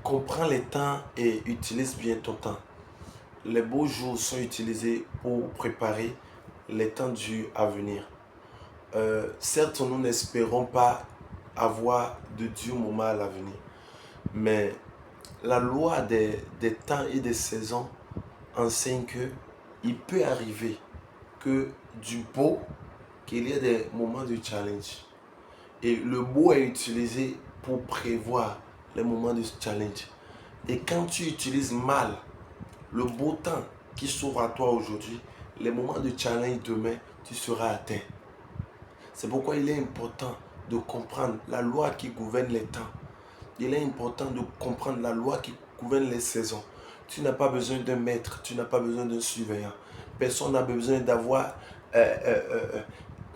Comprends les temps et utilise bien ton temps. Les beaux jours sont utilisés pour préparer les temps durs à venir. Certes, nous n'espérons pas avoir de durs moments à l'avenir, mais la loi des temps et des saisons enseigne que il peut arriver que du beau, qu'il y ait des moments de challenge. Et le beau est utilisé pour prévoir les moments de challenge. Et quand tu utilises mal le beau temps qui s'ouvre à toi aujourd'hui, les moments de challenge demain, tu seras atteint. C'est pourquoi il est important de comprendre la loi qui gouverne les temps. Il est important de comprendre la loi qui gouverne les saisons. Tu n'as pas besoin d'un maître, tu n'as pas besoin d'un surveillant. Personne n'a besoin d'avoir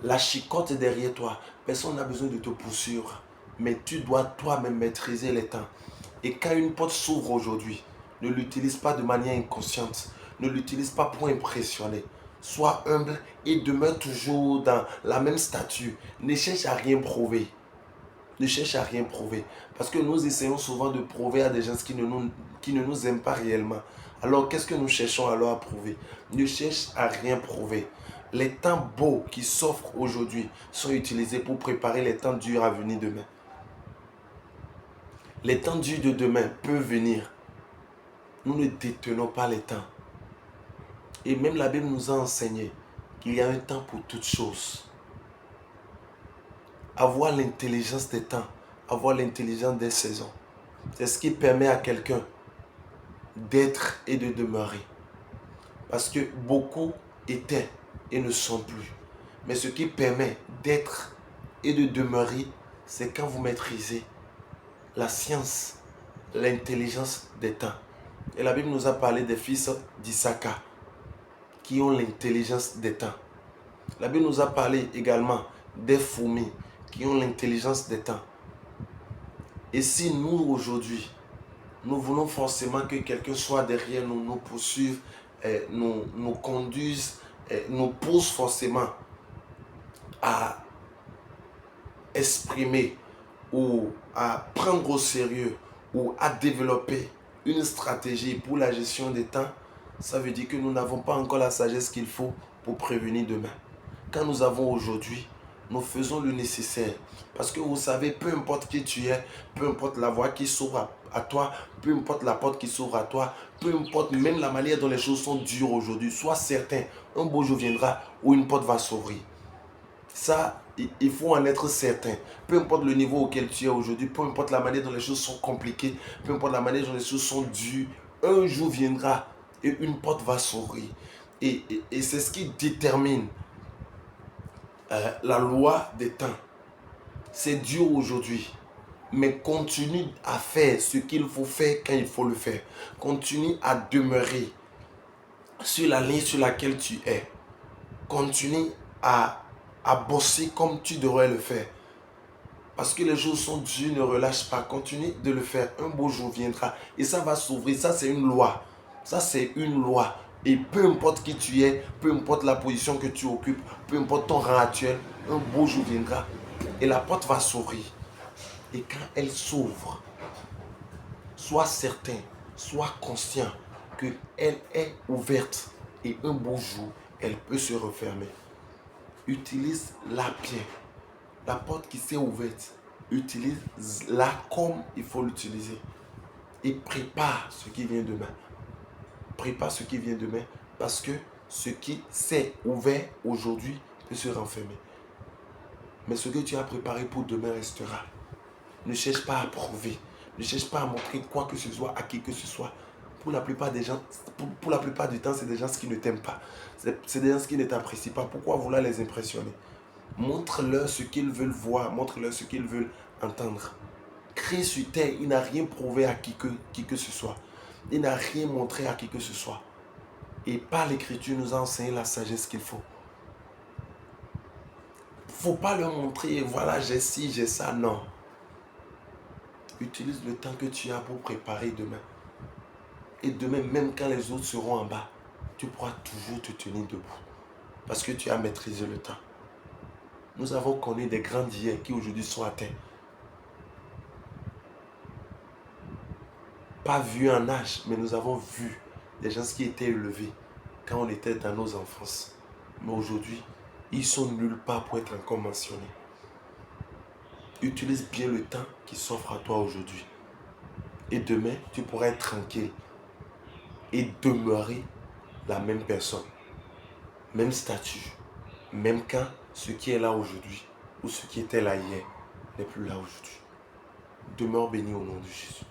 la chicotte derrière toi. Personne n'a besoin de te poursuivre. Mais tu dois toi-même maîtriser les temps. Et quand une porte s'ouvre aujourd'hui, ne l'utilise pas de manière inconsciente. Ne l'utilise pas pour impressionner. Sois humble et demeure toujours dans la même statue. Ne cherche à rien prouver. Ne cherche à rien prouver. Parce que nous essayons souvent de prouver à des gens qui ne nous aiment pas réellement. Alors qu'est-ce que nous cherchons alors à prouver? Ne cherche à rien prouver. Les temps beaux qui s'offrent aujourd'hui sont utilisés pour préparer les temps durs à venir demain. Les temps durs de demain peuvent venir. Nous ne détenons pas les temps. Et même la Bible nous a enseigné qu'il y a un temps pour toutes choses. Avoir l'intelligence des temps, avoir l'intelligence des saisons, c'est ce qui permet à quelqu'un d'être et de demeurer. Parce que beaucoup étaient et ne sont plus. Mais ce qui permet d'être et de demeurer, c'est quand vous maîtrisez la science, l'intelligence des temps. Et la Bible nous a parlé des fils d'Issachar qui ont l'intelligence des temps. La Bible nous a parlé également des fourmis qui ont l'intelligence des temps. Et si nous aujourd'hui, nous voulons forcément que quelqu'un soit derrière nous, nous poursuive, nous conduise, nous pousse forcément à exprimer ou à prendre au sérieux ou à développer une stratégie pour la gestion des temps, ça veut dire que nous n'avons pas encore la sagesse qu'il faut pour prévenir demain. Quand nous avons aujourd'hui, nous faisons le nécessaire. Parce que vous savez, peu importe qui tu es, peu importe la voie qui s'ouvre à toi, peu importe la porte qui s'ouvre à toi, peu importe même la manière dont les choses sont dures aujourd'hui, sois certain, un beau jour viendra où une porte va s'ouvrir. Ça, il faut en être certain. Peu importe le niveau auquel tu es aujourd'hui, peu importe la manière dont les choses sont compliquées, peu importe la manière dont les choses sont dures, un jour viendra et une porte va s'ouvrir. Et c'est ce qui détermine la loi des temps. C'est dur aujourd'hui, mais continue à faire ce qu'il faut faire quand il faut le faire. Continue à demeurer sur la ligne sur laquelle tu es. Continue à bosser comme tu devrais le faire. Parce que les jours sont durs, ne relâche pas. Continue de le faire. Un beau jour viendra et ça va s'ouvrir. Ça, c'est une loi. Ça, c'est une loi. Et peu importe qui tu es, peu importe la position que tu occupes, peu importe ton rang actuel, un beau jour viendra et la porte va s'ouvrir. Et quand elle s'ouvre, sois certain, sois conscient qu'elle est ouverte et un beau jour, elle peut se refermer. Utilise-la bien. La porte qui s'est ouverte, utilise-la comme il faut l'utiliser. Et prépare ce qui vient demain. Prépare ce qui vient demain parce que ce qui s'est ouvert aujourd'hui peut se renfermer. Mais ce que tu as préparé pour demain restera. Ne cherche pas à prouver. Ne cherche pas à montrer quoi que ce soit à qui que ce soit. Pour la plupart des gens, pour la plupart du temps, c'est des gens qui ne t'aiment pas. C'est des gens qui ne t'apprécient pas. Pourquoi vouloir les impressionner? Montre-leur ce qu'ils veulent voir. Montre-leur ce qu'ils veulent entendre. Christ sur terre, il n'a rien prouvé à qui que ce soit. Il n'a rien montré à qui que ce soit. Et par l'écriture, nous a enseigné la sagesse qu'il faut. Il ne faut pas leur montrer, voilà, j'ai ci, j'ai ça. Non. Utilise le temps que tu as pour préparer demain. Et demain, même quand les autres seront en bas, tu pourras toujours te tenir debout. Parce que tu as maîtrisé le temps. Nous avons connu des grands d'hier qui aujourd'hui sont atteints. pas vu en âge, mais nous avons vu des gens qui étaient élevés quand on était dans nos enfances. Mais aujourd'hui, ils sont nulle part pour être encore mentionnés. Utilise bien le temps qui s'offre à toi aujourd'hui. Et demain, tu pourras être tranquille et demeurer la même personne, même statut, même quand ce qui est là aujourd'hui ou ce qui était là hier n'est plus là aujourd'hui. Demeure béni au nom de Jésus.